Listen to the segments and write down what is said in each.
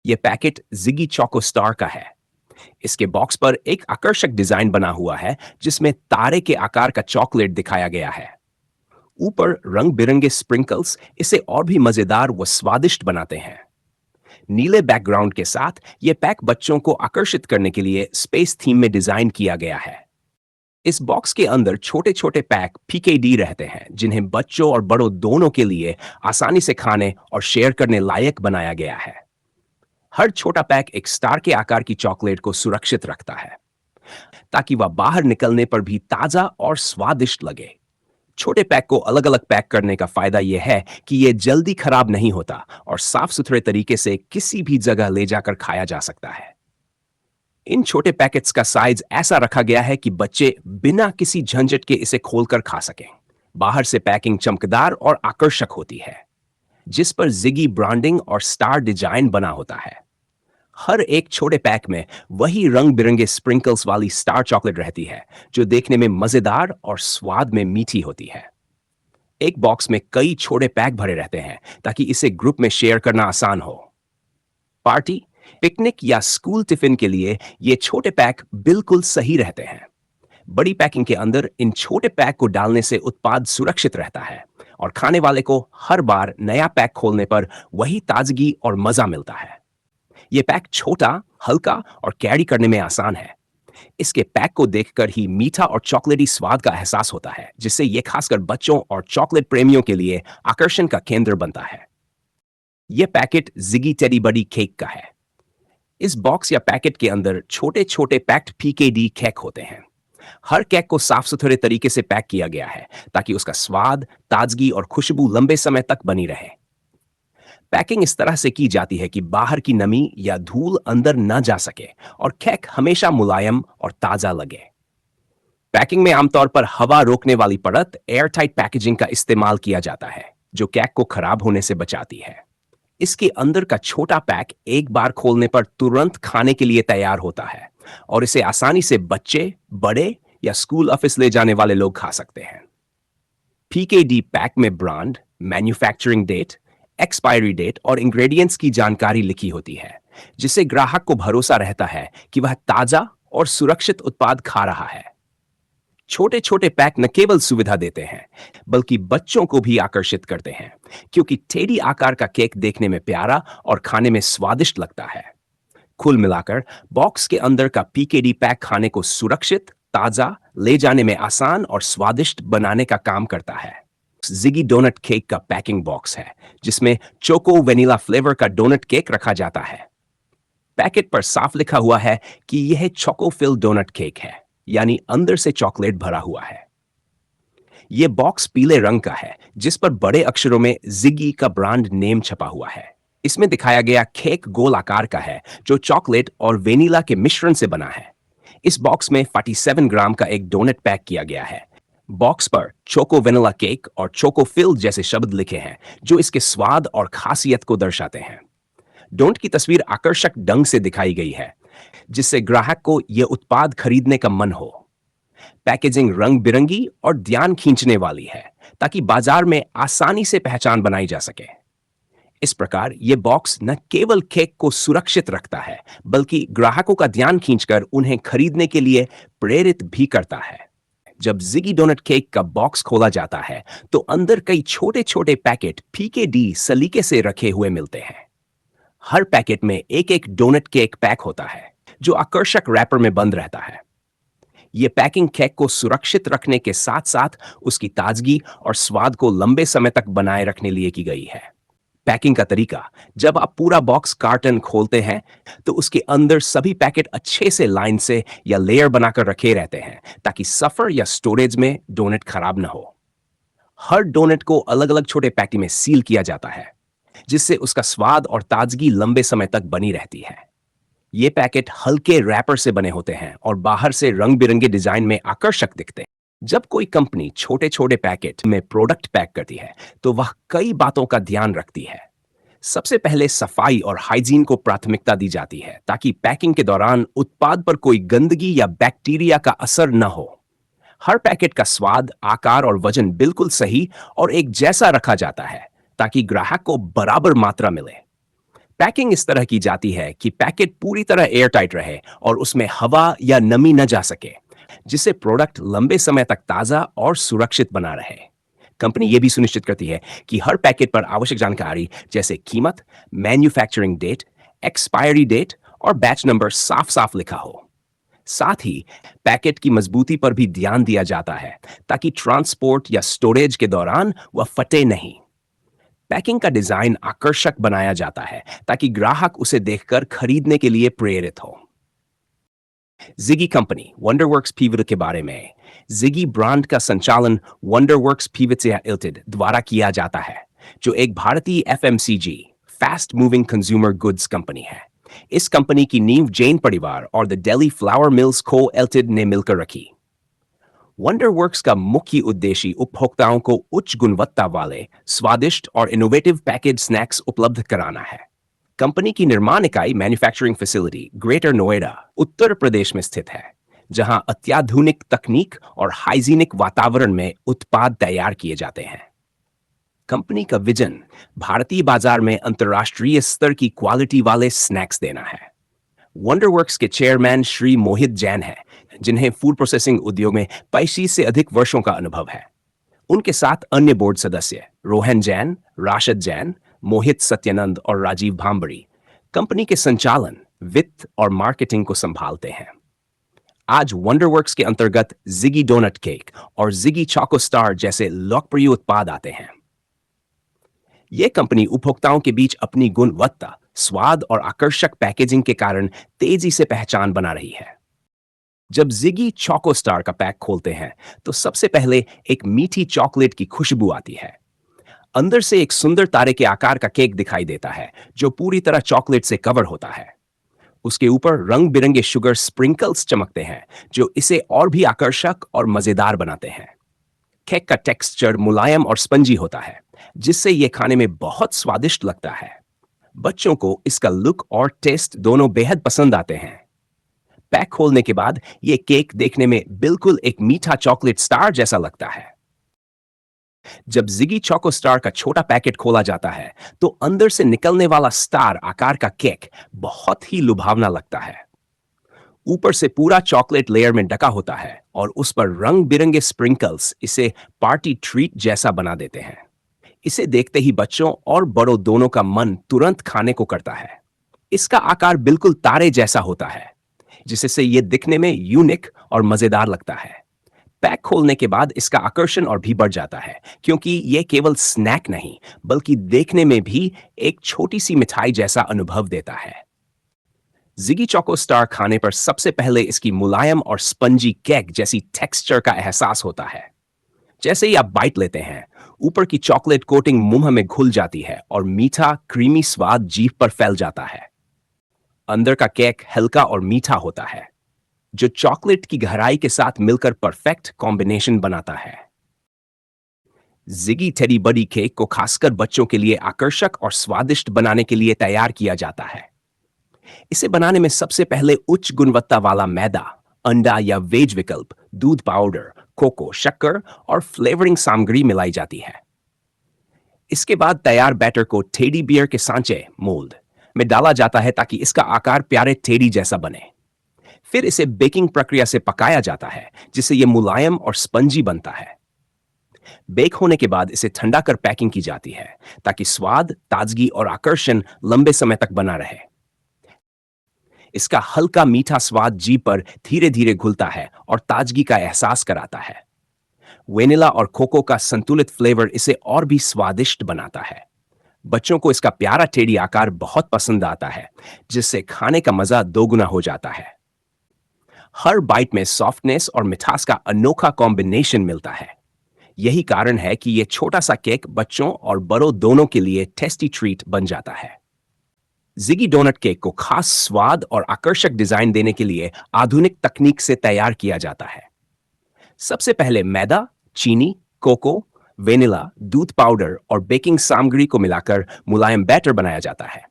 यह packet जिगी choco star का है। इसके बॉक्स पर एक आकर्षक डिजाइन बना हुआ है जिसमें तारे के आकार का चॉकलेट दिखाया गया है। ऊपर रंग बिरंगे स्प्रिंकल्स इसे और भी मजेदार व स्वादिष्ट बनाते हैं। नीले बैकग्राउंड के साथ यह पैक बच्चों को आकर्षित करने के लिए स्पेस थीम में डिजाइन किया गया है। इस बॉक्स के अंदर छोटे छोटे पैक पीकेडी रहते हैं जिन्हें बच्चों और बड़ों दोनों के लिए आसानी से खाने और शेयर करने लायक बनाया गया है। हर छोटा पैक एक स्टार के आकार की चॉकलेट को सुरक्षित रखता है ताकि वह बाहर निकलने पर भी ताजा और स्वादिष्ट लगे। छोटे पैक को अलग अलग पैक करने का फायदा यह है कि यह जल्दी खराब नहीं होता और साफ सुथरे तरीके से किसी भी जगह ले जाकर खाया जा सकता है। इन छोटे पैकेट्स का साइज ऐसा रखा गया है कि बच्चे बिना किसी झंझट के इसे खोलकर खा सकें। बाहर से पैकिंग चमकदार और आकर्षक होती है जिस पर जिगी ब्रांडिंग और स्टार डिजाइन बना होता है। हर एक छोटे पैक में वही रंग बिरंगे स्प्रिंकल्स वाली स्टार चॉकलेट रहती है जो देखने में मजेदार और स्वाद में मीठी होती है। एक बॉक्स में कई छोटे पैक भरे रहते हैं ताकि इसे ग्रुप में शेयर करना आसान हो। पार्टी, पिकनिक या स्कूल टिफिन के लिए ये छोटे पैक बिल्कुल सही रहते हैं। बड़ी पैकिंग के अंदर इन छोटे पैक को डालने से उत्पाद सुरक्षित रहता है और खाने वाले को हर बार नया पैक खोलने पर वही ताजगी और मजा मिलता है। यह पैक छोटा, हल्का और कैरी करने में आसान है। इसके पैक को देखकर ही मीठा और चॉकलेटी स्वाद का एहसास होता है जिससे यह खासकर बच्चों और चॉकलेट प्रेमियों के लिए आकर्षण का केंद्र बनता है। यह पैकेट जिगी टेडी बडी केक का है। इस बॉक्स या पैकेट के अंदर छोटे छोटे पैक्ड पीकेडी केक होते हैं। हर केक को साफ सुथरे तरीके से पैक किया गया है ताकि उसका स्वाद, ताजगी और खुशबू लंबे समय तक बनी रहे। पैकिंग इस तरह से की जाती है कि बाहर की नमी या धूल अंदर न जा सके और केक हमेशा मुलायम और ताजा लगे। पैकिंग में आमतौर पर हवा रोकने वाली परत एयरटाइट पैकेजिंग का इस्तेमाल किया जाता है जो केक को खराब होने से बचाती है। इसके अंदर का छोटा पैक एक बार खोलने पर तुरंत खाने के लिए तैयार होता है और इसे आसानी से बच्चे, बड़े या स्कूल ऑफिस ले जाने वाले लोग खा सकते हैं। पीकेडी पैक में brand, manufacturing date, expiry date और इंग्रेडिएंट्स की जानकारी लिखी होती है जिससे ग्राहक को भरोसा रहता है कि वह ताजा और सुरक्षित उत्पाद खा रहा है। छोटे छोटे पैक न केवल सुविधा देते हैं बल्कि बच्चों को भी आकर्षित करते हैं क्योंकि टेडी आकार का केक देखने में प्यारा और खाने में स्वादिष्ट लगता है। कुल मिलाकर बॉक्स के अंदर का पीकेडी पैक खाने को सुरक्षित, ताजा, ले जाने में आसान और स्वादिष्ट बनाने का काम करता है। जिगी डोनट केक का पैकिंग बॉक्स है जिसमें चोको वेनिला फ्लेवर का डोनट केक रखा जाता है। पैकेट पर साफ लिखा हुआ है कि यह चोको फिल डोनट केक है, यानी अंदर से चॉकलेट भरा हुआ है। यह बॉक्स पीले रंग का है जिस पर बड़े अक्षरों में जिगी का ब्रांड नेम छपा हुआ है। इसमें दिखाया गया केक गोल आकार का है जो चॉकलेट और वेनिला के मिश्रण से बना है। इस बॉक्स में 47 ग्राम का एक डोनट पैक किया गया है। बॉक्स पर चोको वेनिला केक और चोको फिल जैसे शब्द लिखे हैं जो इसके स्वाद और खासियत को दर्शाते हैं। डोनट की तस्वीर आकर्षक ढंग से दिखाई गई है जिससे ग्राहक को यह उत्पाद खरीदने का मन हो। पैकेजिंग रंग बिरंगी और ध्यान खींचने वाली है ताकि बाजार में आसानी से पहचान बनाई जा सके। इस प्रकार यह बॉक्स न केवल केक को सुरक्षित रखता है बल्कि ग्राहकों का ध्यान खींचकर उन्हें खरीदने के लिए प्रेरित भी करता है। जब जिगी डोनट केक का बॉक्स खोला जाता है तो अंदर कई छोटे छोटे पैकेट पीकेडी सलीके से रखे हुए मिलते हैं। हर पैकेट में एक एक डोनट केक पैक होता है जो आकर्षक रैपर में बंद रहता है। यह पैकिंग केक को सुरक्षित रखने के साथ साथ उसकी ताजगी और स्वाद को लंबे समय तक बनाए रखने लिए की गई है। पैकिंग का तरीका, जब आप पूरा बॉक्स कार्टन खोलते हैं तो उसके अंदर सभी पैकेट अच्छे से लाइन से या लेयर बनाकर रखे रहते हैं ताकि सफर या स्टोरेज में डोनट खराब न हो। हर डोनट को अलग अलग छोटे पैकेट में सील किया जाता है जिससे उसका स्वाद और ताजगी लंबे समय तक बनी रहती है। ये पैकेट हल्के रैपर से बने होते हैं और बाहर से रंग बिरंगे डिजाइन में आकर्षक दिखते हैं। जब कोई कंपनी छोटे छोटे पैकेट में प्रोडक्ट पैक करती है तो वह कई बातों का ध्यान रखती है। सबसे पहले सफाई और हाइजीन को प्राथमिकता दी जाती है ताकि पैकिंग के दौरान उत्पाद पर कोई गंदगी या बैक्टीरिया का असर न हो। हर पैकेट का स्वाद, आकार और वजन बिल्कुल सही और एक जैसा रखा जाता है ताकि ग्राहक को बराबर मात्रा मिले। पैकिंग इस तरह की जाती है कि पैकेट पूरी तरह एयर टाइट रहे और उसमें हवा या नमी न जा सके, जिससे प्रोडक्ट लंबे समय तक ताज़ा और सुरक्षित बना रहे। कंपनी ये भी सुनिश्चित करती है कि हर पैकेट पर आवश्यक जानकारी जैसे कीमत, मैन्युफैक्चरिंग डेट, एक्सपायरी डेट और बैच नंबर साफ साफ लिखा हो। साथ ही पैकेट की मजबूती पर भी ध्यान दिया जाता है ताकि ट्रांसपोर्ट या स्टोरेज के दौरान वह फटे नहीं। पैकिंग का डिजाइन आकर्षक बनाया जाता है ताकि ग्राहक उसे देखकर खरीदने के लिए प्रेरित हो। जिगी कंपनी वंडरवर्क्स पीवीटी के बारे में। जिगी ब्रांड का संचालन वंडरवर्क्स पीवीटी लिमिटेड द्वारा किया जाता है, जो एक भारतीय FMCG fast moving consumer goods company है। इस कंपनी की नींव जैन परिवार और द दिल्ली फ्लावर मिल्स को लिमिटेड ने मिलकर रखी। वंडरवर्क्स का मुख्य उद्देश्य उपभोक्ताओं को उच्च गुणवत्ता वाले, स्वादिष्ट और इनोवेटिव पैकेज स्नैक्स उपलब्ध कराना है। कंपनी की निर्माण इकाई manufacturing facility greater Noida, Uttar Pradesh में स्थित है, जहां अत्याधुनिक तकनीक और हाइजीनिक वातावरण में उत्पाद तैयार किए जाते हैं। कंपनी का विजन भारतीय बाजार में अंतर्राष्ट्रीय स्तर की क्वालिटी वाले स्नैक्स देना है। वंडरवर्क्स के चेयरमैन श्री मोहित जैन हैं, जिन्हें फूड प्रोसेसिंग उद्योग में 35 से अधिक वर्षों का अनुभव है। उनके साथ अन्य बोर्ड सदस्य रोहन जैन, राशद जैन, मोहित सत्यानंद और राजीव भांबड़ी कंपनी के संचालन, वित्त और मार्केटिंग को संभालते हैं। आज वंडरवर्क्स के अंतर्गत जिगी डोनट केक और जिगी चोको स्टार जैसे लोकप्रिय उत्पाद आते हैं। यह कंपनी उपभोक्ताओं के बीच अपनी गुणवत्ता, स्वाद और आकर्षक पैकेजिंग के कारण तेजी से पहचान बना रही है। जब जिगी चोको स्टार का पैक खोलते हैं तो सबसे पहले एक मीठी चॉकलेट की खुशबू आती है। अंदर से एक सुंदर तारे के आकार का केक दिखाई देता है, जो पूरी तरह चॉकलेट से कवर होता है। उसके ऊपर रंग बिरंगे शुगर स्प्रिंकल्स चमकते हैं, जो इसे और भी आकर्षक और मजेदार बनाते हैं। केक का टेक्सचर मुलायम और स्पंजी होता है, जिससे यह खाने में बहुत स्वादिष्ट लगता है। बच्चों को इसका लुक और टेस्ट दोनों बेहद पसंद आते हैं। पैक खोलने के बाद यह केक देखने में बिल्कुल एक मीठा चॉकलेट स्टार जैसा लगता है। जब जिगी चोको स्टार का छोटा पैकेट खोला जाता है तो अंदर से निकलने वाला स्टार आकार का केक बहुत ही लुभावना लगता है। ऊपर से पूरा चॉकलेट लेयर में ढका होता है और उस पर रंग बिरंगे स्प्रिंकल्स इसे पार्टी ट्रीट जैसा बना देते हैं। इसे देखते ही बच्चों और बड़ों दोनों का मन तुरंत खाने को करता है। इसका आकार बिल्कुल तारे जैसा होता है, जिससे यह दिखने में यूनिक और मजेदार लगता है। पैक खोलने के बाद इसका आकर्षण और भी बढ़ जाता है, क्योंकि यह केवल स्नैक नहीं बल्कि देखने में भी एक छोटी सी मिठाई जैसा अनुभव देता है। जिगी चोको स्टार खाने पर सबसे पहले इसकी मुलायम और स्पंजी केक जैसी टेक्सचर का एहसास होता है। जैसे ही आप बाइट लेते हैं, ऊपर की चॉकलेट कोटिंग मुंह में घुल जाती है और मीठा क्रीमी स्वाद जीभ पर फैल जाता है। अंदर का केक हल्का और मीठा होता है, जो चॉकलेट की गहराई के साथ मिलकर परफेक्ट कॉम्बिनेशन बनाता है। जिगी टेडी बडी केक को खासकर बच्चों के लिए आकर्षक और स्वादिष्ट बनाने के लिए तैयार किया जाता है। इसे बनाने में सबसे पहले उच्च गुणवत्ता वाला मैदा, अंडा या वेज विकल्प, दूध पाउडर, कोको, शक्कर और फ्लेवरिंग सामग्री मिलाई जाती है। इसके बाद तैयार बैटर को टेडी बियर के सांचे मोल्ड में डाला जाता है ताकि इसका आकार प्यारे टेडी जैसा बने। फिर इसे बेकिंग प्रक्रिया से पकाया जाता है, जिससे यह मुलायम और स्पंजी बनता है। बेक होने के बाद इसे ठंडा कर पैकिंग की जाती है ताकि स्वाद, ताजगी और आकर्षण लंबे समय तक बना रहे। इसका हल्का मीठा स्वाद जीभ पर धीरे धीरे घुलता है और ताजगी का एहसास कराता है। वेनिला और कोको का संतुलित फ्लेवर इसे और भी स्वादिष्ट बनाता है। बच्चों को इसका प्यारा टेढ़ी आकार बहुत पसंद आता है, जिससे खाने का मजा दोगुना हो जाता है। हर बाइट में सॉफ्टनेस और मिठास का अनोखा कॉम्बिनेशन मिलता है। यही कारण है कि यह छोटा सा केक बच्चों और बड़ों दोनों के लिए टेस्टी ट्रीट बन जाता है। जिगी डोनट केक को खास स्वाद और आकर्षक डिजाइन देने के लिए आधुनिक तकनीक से तैयार किया जाता है। सबसे पहले मैदा, चीनी, कोको, वेनिला, दूध पाउडर और बेकिंग सामग्री को मिलाकर मुलायम बैटर बनाया जाता है।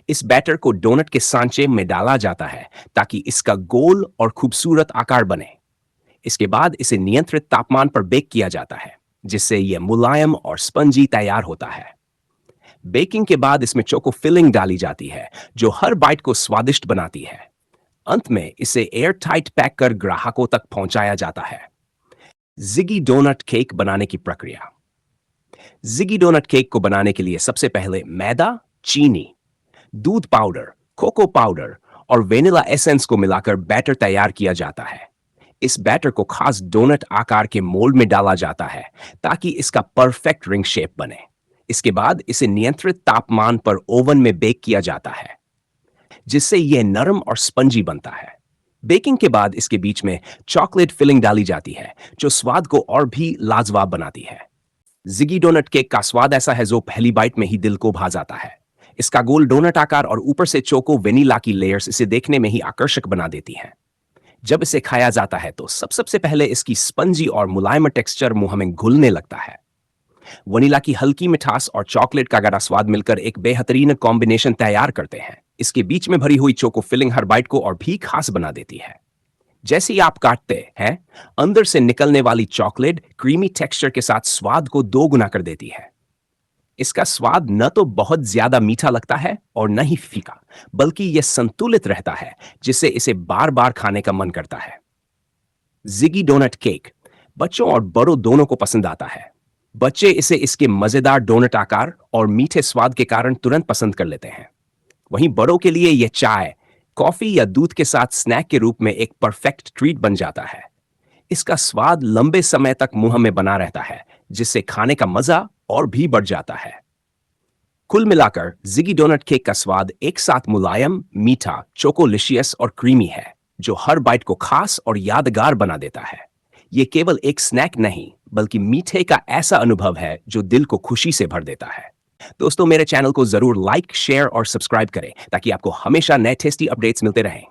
इस बैटर को डोनट के सांचे में डाला जाता है ताकि इसका गोल और खूबसूरत आकार बने। इसके बाद इसे नियंत्रित तापमान पर बेक किया जाता है, जिससे यह मुलायम और स्पंजी तैयार होता है। बेकिंग के बाद इसमें चोको फिलिंग डाली जाती है जो हर बाइट को स्वादिष्ट बनाती है। अंत में इसे एयर टाइट पैक कर ग्राहकों तक पहुंचाया जाता है। जिगी डोनट केक बनाने की प्रक्रिया। जिगी डोनट केक को बनाने के लिए सबसे पहले मैदा, चीनी, दूध पाउडर, कोको पाउडर और वेनिला एसेंस को मिलाकर बैटर तैयार किया जाता है। इस बैटर को खास डोनट आकार के मोल्ड में डाला जाता है ताकि इसका परफेक्ट रिंग शेप बने। इसके बाद इसे नियंत्रित तापमान पर ओवन में बेक किया जाता है, जिससे यह नरम और स्पंजी बनता है। बेकिंग के बाद इसके बीच में चॉकलेट फिलिंग डाली जाती है जो स्वाद को और भी लाजवाब बनाती है। जिगी डोनट केक का स्वाद ऐसा है जो पहली बाइट में ही दिल को भा जाता है। इसका गोल डोनट आकार और ऊपर से चोको वेनिला की लेयर्स इसे देखने में ही आकर्षक बना देती हैं। जब इसे खाया जाता है तो सबसे पहले इसकी स्पंजी और मुलायम टेक्सचर मुंह में घुलने लगता है। वनीला की हल्की मिठास और चॉकलेट का गहरा स्वाद मिलकर एक बेहतरीन कॉम्बिनेशन तैयार करते हैं। इसके बीच में भरी हुई चोको फिलिंग हर बाइट को और भी खास बना देती है। जैसे ही आप काटते हैं, अंदर से निकलने वाली चॉकलेट क्रीमी टेक्सचर के साथ स्वाद को दो गुना कर देती है। इसका स्वाद न तो बहुत ज्यादा मीठा लगता है और न ही फीका, बल्कि यह संतुलित रहता है, जिससे इसे बार बार खाने का मन करता है। जिगी डोनट केक बच्चों और बड़ों दोनों को पसंद आता है। बच्चे इसे इसके मजेदार डोनट आकार और मीठे स्वाद के कारण तुरंत पसंद कर लेते हैं। वहीं बड़ों के लिए यह चाय, कॉफी या दूध के साथ स्नैक के रूप में एक परफेक्ट ट्रीट बन जाता है। इसका स्वाद लंबे समय तक मुंह में बना रहता है, जिससे खाने का मजा और भी बढ़ जाता है। कुल मिलाकर जिगी डोनट केक का स्वाद एक साथ मुलायम, मीठा, चोकोलिशियस और क्रीमी है, जो हर बाइट को खास और यादगार बना देता है। ये केवल एक स्नैक नहीं, बल्कि मीठे का ऐसा अनुभव है जो दिल को खुशी से भर देता है। दोस्तों, मेरे चैनल को जरूर लाइक, शेयर और सब्सक्राइब करें ताकि आपको हमेशा नए टेस्टी अपडेट्स मिलते रहें।